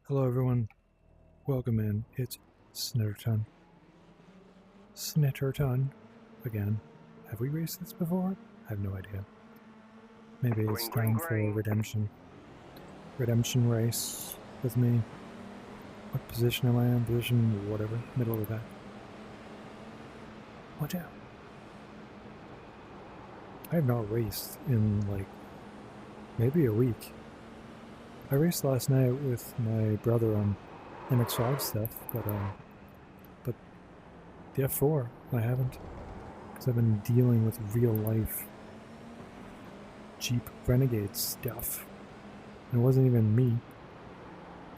Hello everyone, welcome in. It's Snetterton. Snetterton again. Have we raced this before? I have no idea. Maybe it's time for redemption. Redemption race with me. What position am I in? Position whatever. Middle of that. Watch out. I have not raced in like maybe a week. I raced last night with my brother on MX5 stuff, but the F4 I haven't, because I've been dealing with real life Jeep Renegade stuff. And it wasn't even me.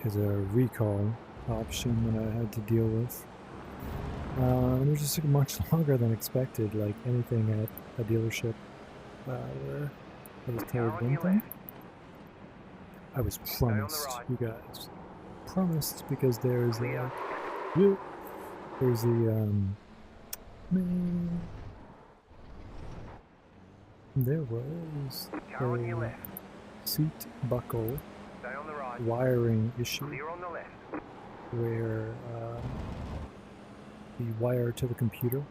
It's a recall option that I had to deal with. And it just took much longer than expected, like anything at a dealership where I was told one thing. I was promised, you guys. Promised, because there's a there was a seat buckle wiring issue where the wire to the computer,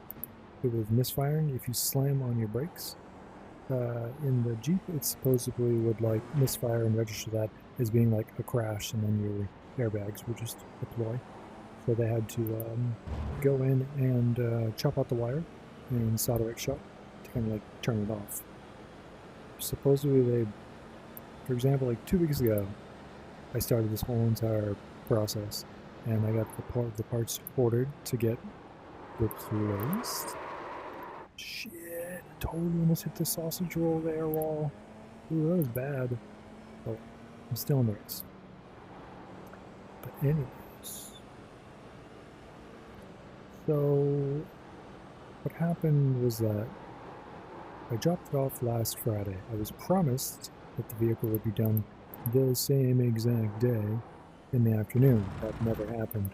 it was misfiring. If you slam on your brakes in the Jeep, it supposedly would like misfire and register that as being like a crash, and then your airbags would just deploy. So they had to go in and chop out the wire and solder it shut to kind of like turn it off. Supposedly they, for example, like 2 weeks ago, I started this whole entire process, and I got the parts ordered to get replaced. Shit, totally almost hit the sausage roll there, wall. Ooh, that was bad. Oh, I'm still in the race. But anyways, so what happened was that I dropped it off last Friday. I was promised that the vehicle would be done the same exact day in the afternoon. That never happened.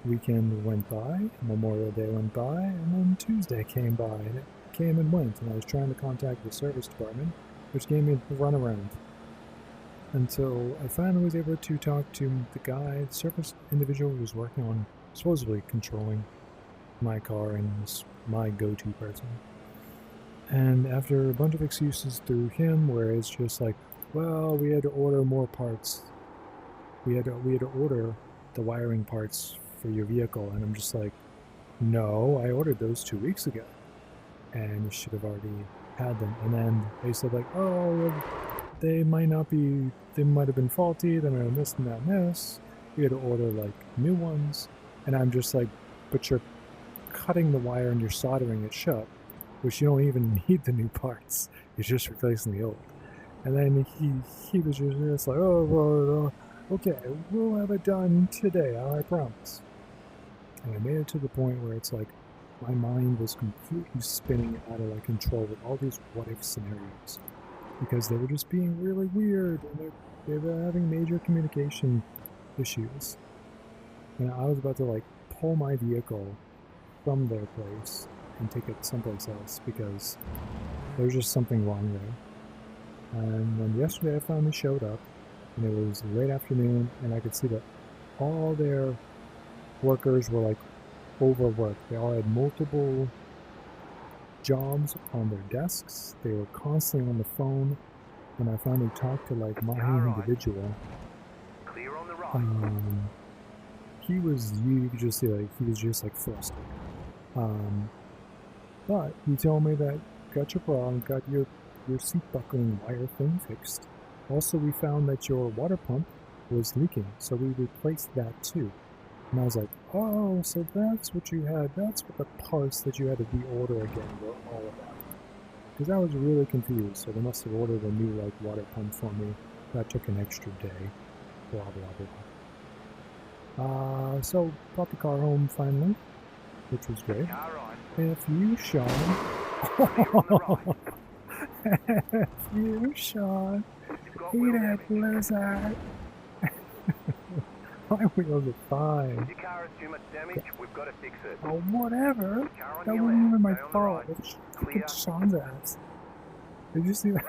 Weekend went by, Memorial Day went by, and then Tuesday came by, and it came and went, and I was trying to contact the service department, which gave me the runaround. Until I finally was able to talk to the guy, the service individual who was working on supposedly controlling my car and was my go-to person. And after a bunch of excuses through him, where it's just like, well, we had to order more parts. We had to order the wiring parts for your vehicle, and I'm just like, no, I ordered those 2 weeks ago, and you should have already had them. And then they said like, oh, they might have been faulty, they might have this and that and this. We had to order like new ones, and I'm just like, but you're cutting the wire and you're soldering it shut, which you don't even need the new parts. You're just replacing the old. And then he was just like, oh, well, okay, we'll have it done today, I promise. And I made it to the point where it's like my mind was completely spinning out of like control with all these what-if scenarios, because they were just being really weird, and they were having major communication issues. And I was about to like pull my vehicle from their place and take it someplace else because there was just something wrong there. And then yesterday I finally showed up, and it was late afternoon, and I could see that all their workers were like overworked. They all had multiple jobs on their desks. They were constantly on the phone. When I finally talked to like my individual, he was, you could just see like he was just like frustrated. But he told me that got your problem, got your seat buckling wire thing fixed. Also, we found that your water pump was leaking, so we replaced that too. And I was like, oh, so that's what you had, that's what the parts that you had to reorder again were all about. Because I was really confused, so they must have ordered a new like water pump for me. That took an extra day, blah blah blah. So brought the car home finally, which was great. If you, Sean, if you, Sean, hate that blizzard. My wheels are fine. Your car has too much damage, we've got to fix it. Oh, whatever. That wasn't even my fault. It's fucking Sean's ass. Did you see that?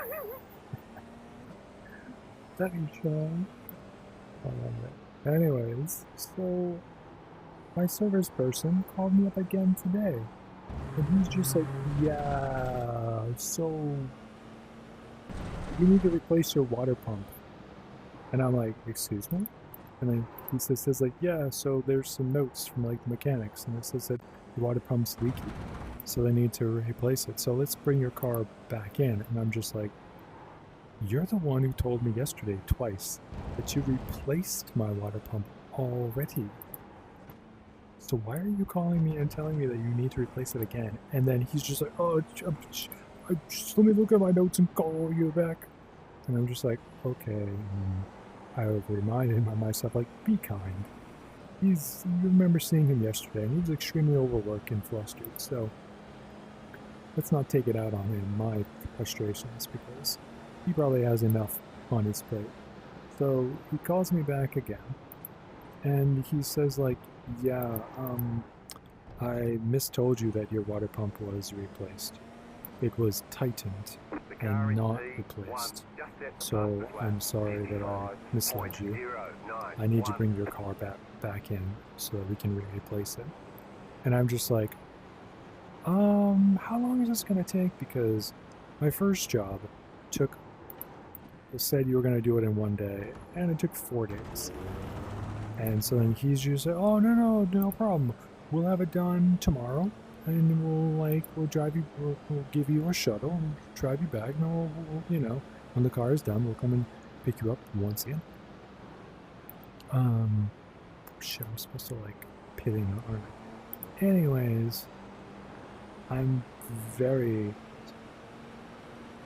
That ain't Sean. Anyways, so my service person called me up again today. And he's just like, yeah, so you need to replace your water pump. And I'm like, excuse me? And then he says like, yeah, so there's some notes from like the mechanics, and it says that the water pump's leaky, so they need to replace it. So let's bring your car back in. And I'm just like, you're the one who told me yesterday twice that you replaced my water pump already. So why are you calling me and telling me that you need to replace it again? And then he's just like, oh, just let me look at my notes and call you back. And I'm just like, okay. I reminded myself, like, be kind. You remember seeing him yesterday, and he was extremely overworked and flustered, so let's not take it out on him, my frustrations, because he probably has enough on his plate. So he calls me back again, and he says, like, yeah, I mistold you that your water pump was replaced. It was tightened and not replaced. So I'm sorry that I misled you. I need to bring your car back in so that we can replace it. And I'm just like, how long is this gonna take? Because my first job said you were gonna do it in 1 day, and it took 4 days. And so then he's just like, oh, no problem. We'll have it done tomorrow, and we'll drive you, we'll give you a shuttle and drive you back, and we'll, you know, when the car is done, we'll come and pick you up once again. Shit, I'm supposed to, like, pitting, aren't I? Anyways, I'm very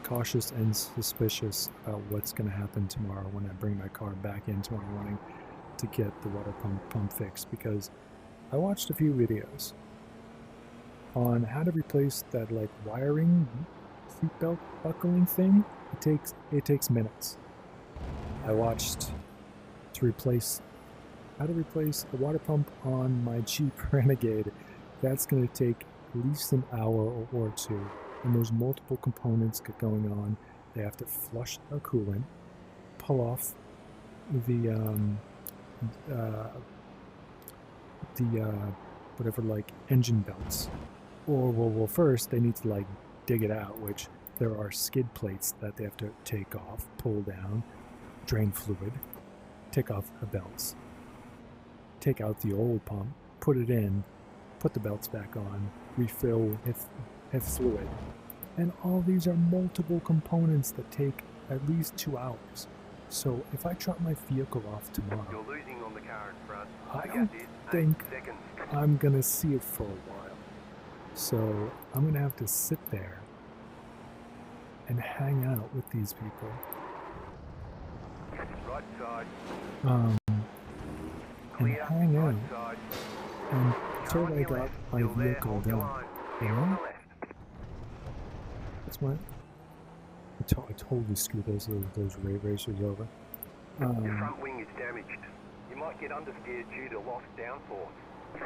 cautious and suspicious about what's going to happen tomorrow when I bring my car back in tomorrow morning to get the water pump fixed, because I watched a few videos on how to replace that, like, wiring seatbelt buckling thing. It takes minutes. I watched how to replace a water pump on my Jeep Renegade. That's going to take at least an hour or two, and there's multiple components going on. They have to flush the coolant, pull off the whatever, like, engine belts, or well, first they need to, like, dig it out, which there are skid plates that they have to take off, pull down, drain fluid, take off the belts, take out the old pump, put it in, put the belts back on, refill with fluid. And all these are multiple components that take at least 2 hours. So if I drop my vehicle off tomorrow, You're losing on the car in front. I don't think I'm gonna see it for a while. So I'm gonna have to sit there and hang out with these people. Right side. And hang out until I got my vehicle done. You know? That's what I totally screwed those racers over. Your front wing is damaged. You might get understeer due to lost downforce.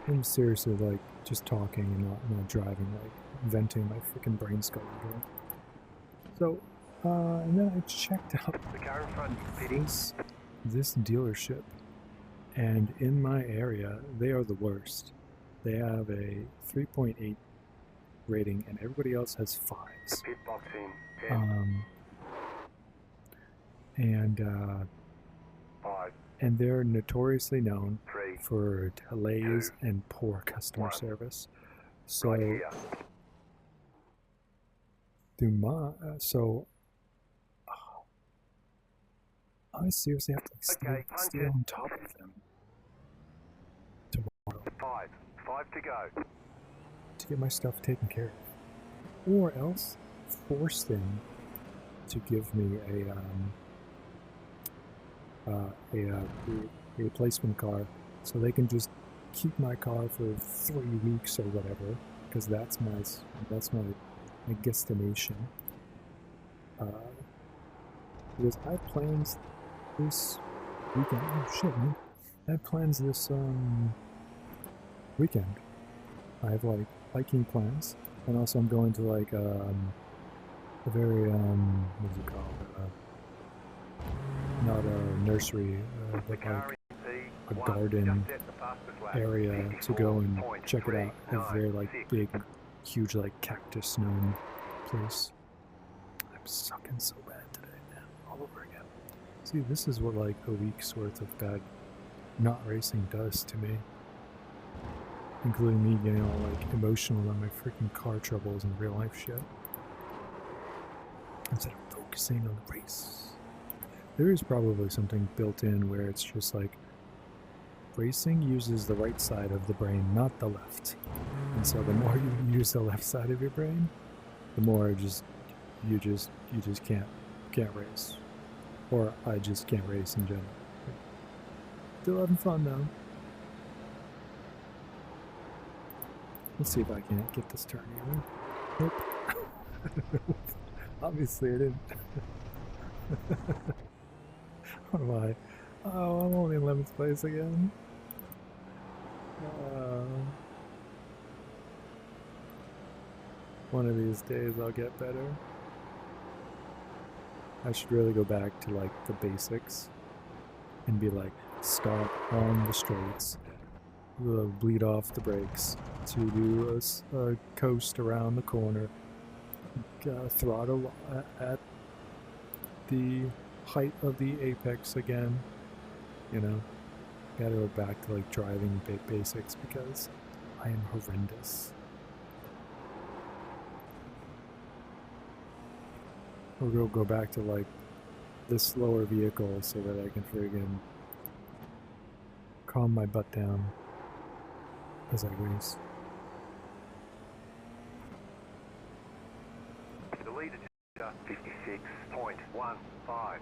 I'm seriously, like, just talking and not driving, like, venting my freaking brain skull into it. So, and then I checked out The car in front is pitting. this dealership, and in my area, they are the worst. They have a 3.8 rating, and everybody else has 5s. Pit box in 10, and they're notoriously known 3, for delays and poor customer service. So right here. I seriously have to, like, stay on top of them tomorrow 5 to go. to get my stuff taken care of, or else force them to give me a replacement car, so they can just keep my car for 3 weeks or whatever, because that's my guesstimation. Because I have plans this weekend. Oh shit, man! I have plans this weekend. I have, like, hiking plans, and also I'm going to, like, a very what's it called? Not a nursery, but like a garden area to go and check it out. A very like big, huge like cactus gnome place. I'm sucking so bad today, man. All over again. See, this is what like a week's worth of bad not racing does to me. Including me getting all like emotional about my freaking car troubles and real life shit. Instead of focusing on the race. There is probably something built in where it's just like racing uses the right side of the brain, not the left. And so the more you use the left side of your brain, the more you just can't race. Or I just can't race in general. Still having fun though. Let's see if I can't get this turn even. Nope. Obviously I didn't. What am I? Oh, I'm only in 11th place again. One of these days I'll get better. I should really go back to like the basics and be like, stop on the straights, bleed off the brakes, to do a coast around the corner, throttle at the height of the apex again, you know. Gotta go back to like driving basics because I am horrendous. Or go back to like this slower vehicle so that I can friggin' calm my butt down as I race. The leader is 56.15.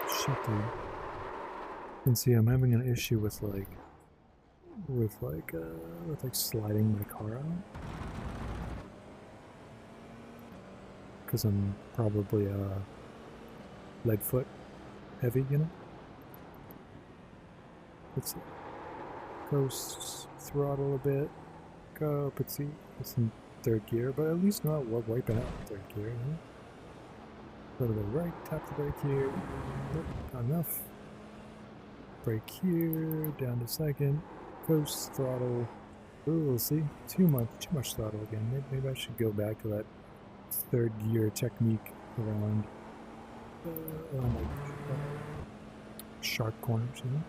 Shit, dude. And see, I'm having an issue with sliding my car out. Because I'm probably lead foot heavy, you know? Let's see. Coast, throttle a bit, go, but see, it's in third gear, but at least not wiping out third gear, you know? A little bit right, tap the brake here, nope, not enough. Brake here, down to second, coast, throttle, ooh, we'll see, too much throttle again. Maybe I should go back to that third gear technique around sharp corners, you know?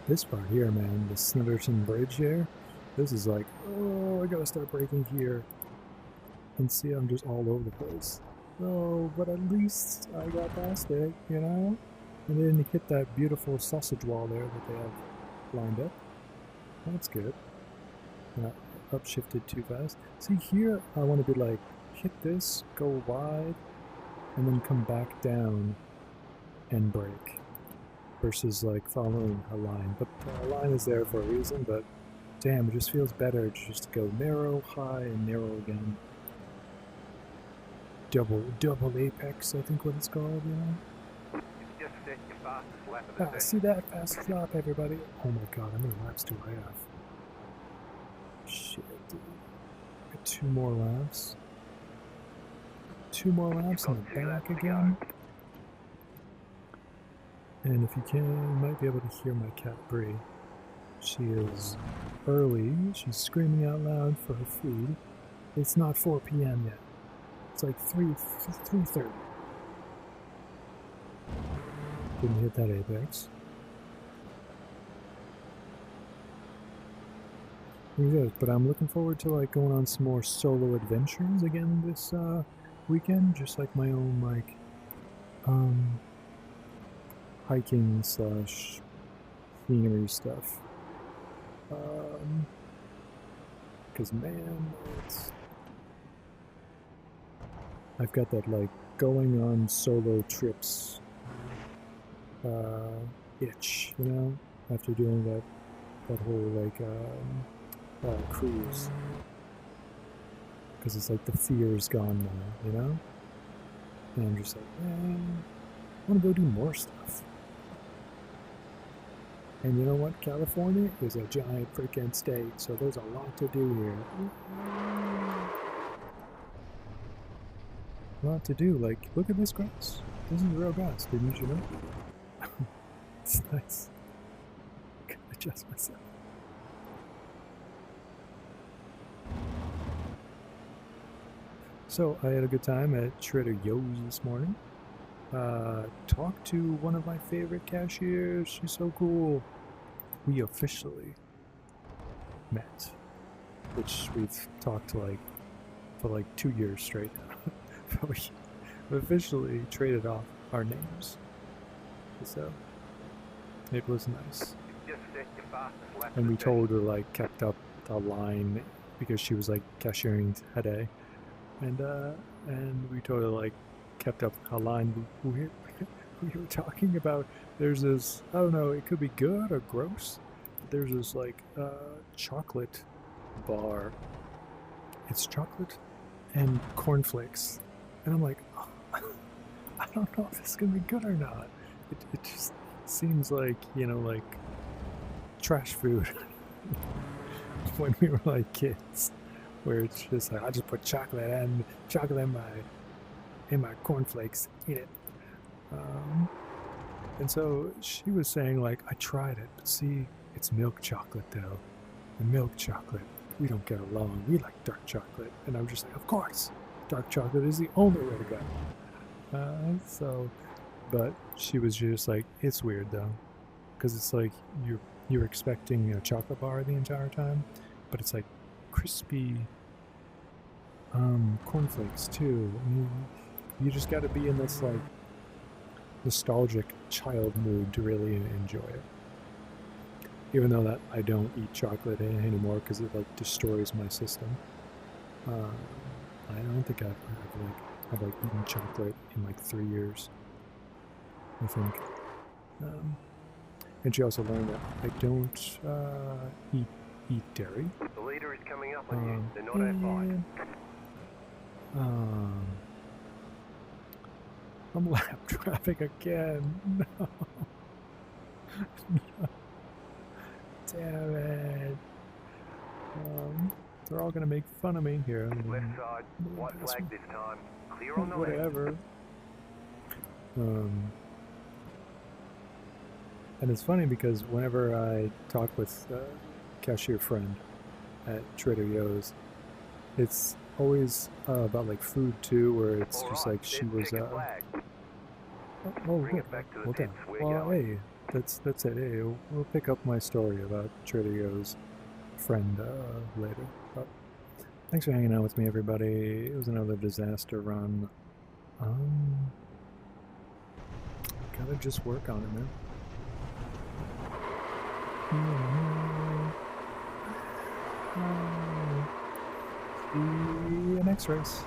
This part here, man, the Snetterton Bridge here, this is like, oh, I gotta start braking here. And see, I'm just all over the place. Oh, but at least I got past it, you know? And then hit that beautiful sausage wall there that they have lined up. That's good. Not upshifted too fast. See, here I want to be like, hit this, go wide, and then come back down and brake. Versus like following a line. But a line is there for a reason, but damn, it just feels better just to go narrow, high, and narrow again. Double apex, I think what it's called, you know? Just set your fastest lap of the day. See that fastest lap, everybody? Oh my god, how many laps do I have? Shit, dude. Got 2 more laps. 2 more laps in the back again. And if you can, you might be able to hear my cat Brie. She is early. She's screaming out loud for her food. It's not 4 p.m. yet. It's like 3:30. Didn't hit that apex. But I'm looking forward to like going on some more solo adventures again this weekend. Just like my own like hiking / scenery stuff. Because man, I've got that like going on solo trips itch, you know, after doing that whole like cruise. Because it's like the fear is gone now, you know? And I'm just like, man, I want to go do more stuff. And you know what? California is a giant freaking state, so there's a lot to do here. lot to do. Like, look at this grass. This is real grass. Didn't you know? It's nice. I can adjust myself. So I had a good time at Trader Joe's this morning. Talked to one of my favorite cashiers. She's so cool. We officially met, which we've talked to for like 2 years straight now. But we officially traded off our names. So it was nice. Just set your fastest lap And of we the told her like kept up the line because she was like cashiering today. And we told her like kept up a line we were talking about. There's this, I don't know, it could be good or gross. There's this like chocolate bar. It's chocolate and cornflakes, and I'm like, oh, I don't know if this is gonna be good or not. It just seems like, you know, like trash food when we were like kids, where it's just like I just put chocolate in my cornflakes, eat it. And so she was saying like, I tried it, but see, it's milk chocolate though, and milk chocolate, we don't get along. We like dark chocolate. And I'm just like, of course, dark chocolate is the only way to go. But she was just like, it's weird though, because it's like you're expecting a chocolate bar the entire time, but it's like crispy cornflakes too. I mean, you just got to be in this like nostalgic child mood to really enjoy it. Even though that I don't eat chocolate anymore because it like destroys my system. I don't think I've eaten chocolate in like 3 years, I think. And she also learned that I don't eat dairy. The leader is coming up on you. They're not at fight. I'm lap traffic again. No. No. Damn it. They're all gonna make fun of me here. Left side, white flag this time. Clear on the whatever. And it's funny because whenever I talk with a cashier friend at Trader Joe's, it's always about like food too, where it's all just right, like she was bring it back to the pits. Well, hey, that's it. Hey, we'll pick up my story about Trader Joe's friend later. But thanks for hanging out with me, everybody. It was another disaster run. Gotta just work on it, man. See you next race.